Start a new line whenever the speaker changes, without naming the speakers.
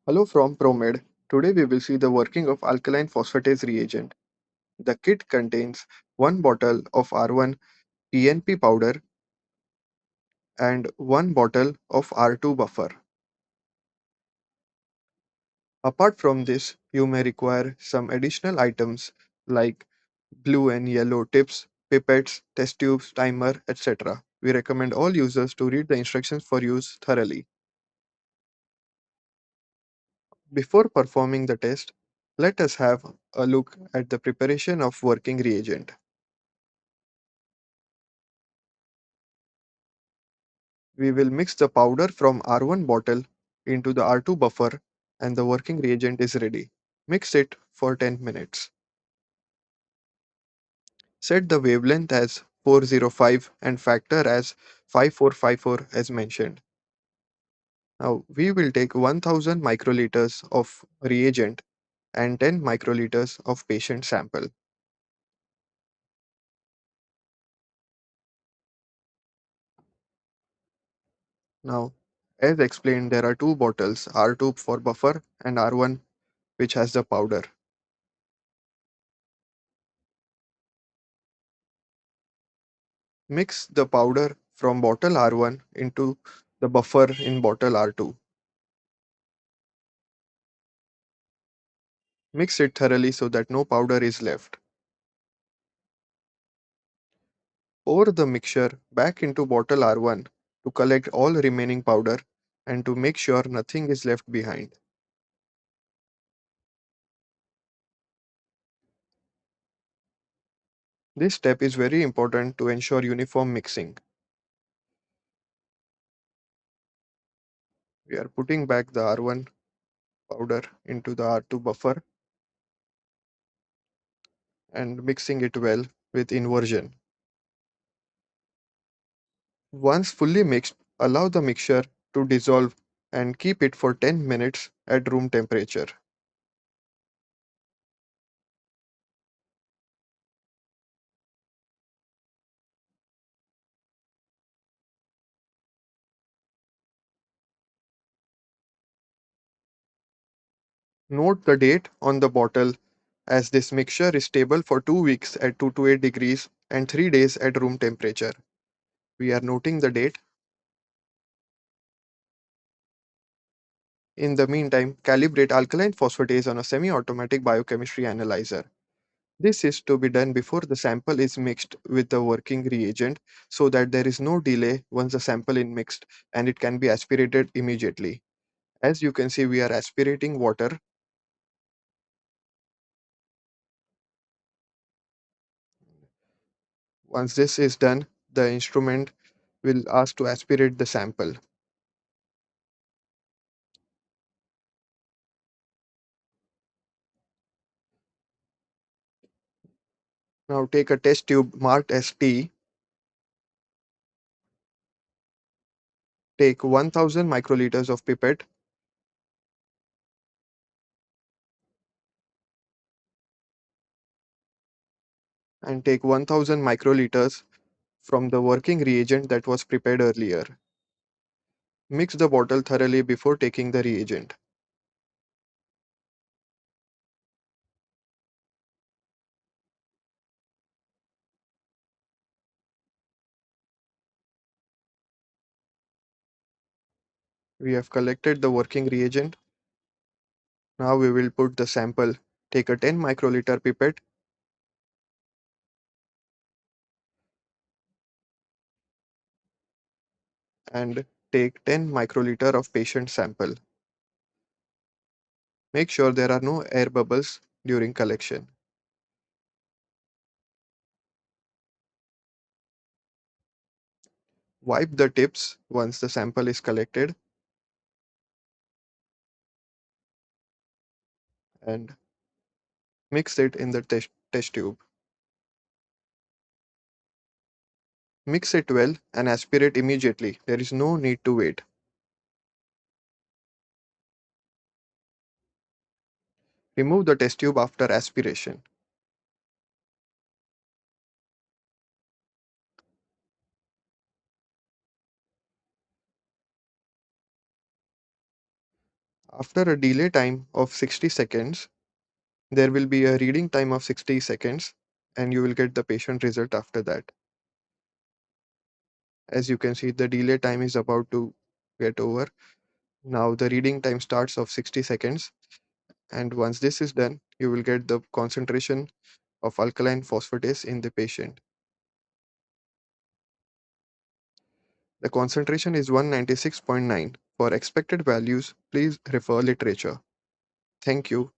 Hello from Promed. Today we will see the working of alkaline phosphatase reagent. The kit contains one bottle of R1 PNP powder and one bottle of R2 buffer. Apart from this, you may require some additional items like blue and yellow tips, pipettes, test tubes, timer, etc. We recommend all users to read the instructions for use thoroughly. Before performing the test, let us have a look at the preparation of working reagent. We will mix the powder from R1 bottle into the R2 buffer and the working reagent is ready. Mix it for 10 minutes. Set the wavelength as 405 and factor as 5454 as mentioned. Now we will take 1000 microliters of reagent and 10 microliters of patient sample. Now, as explained, there are two bottles R2 for buffer and R1 which has the powder. Mix the powder from bottle R1 into the buffer in bottle R2. Mix it thoroughly so that no powder is left. Pour the mixture back into bottle R1 to collect all remaining powder and to make sure nothing is left behind. This step is very important to ensure uniform mixing. We are putting back the R1 powder into the R2 buffer and mixing it well with inversion. Once fully mixed, allow the mixture to dissolve and keep it for 10 minutes at room temperature. Note the date on the bottle as this mixture is stable for 2 weeks at 2 to 8 degrees and 3 days at room temperature. We are noting the date. In the meantime, calibrate alkaline phosphatase on a semi-automatic biochemistry analyzer. This is to be done before the sample is mixed with the working reagent so that there is no delay once the sample is mixed and it can be aspirated immediately. As you can see, we are aspirating water. Once this is done, the instrument will ask to aspirate the sample. Now take a test tube marked as T, take 1000 microliters of pipette and take 1000 microliters from the working reagent that was prepared earlier. Mix the bottle thoroughly before taking the reagent. We have collected the working reagent. Now we will put the sample. Take a 10 microliter pipette and take 10 microliter of patient sample. Make sure there are no air bubbles during collection. Wipe the tips once the sample is collected and mix it in the test tube. Mix it well and aspirate immediately. There is no need to wait. Remove the test tube after aspiration. After a delay time of 60 seconds, there will be a reading time of 60 seconds and you will get the patient result after that. As you can see, the delay time is about to get over. Now the reading time starts of 60 seconds, and once this is done, you will get the concentration of alkaline phosphatase in the patient. The concentration is 196.9. For expected values, please refer literature. Thank you.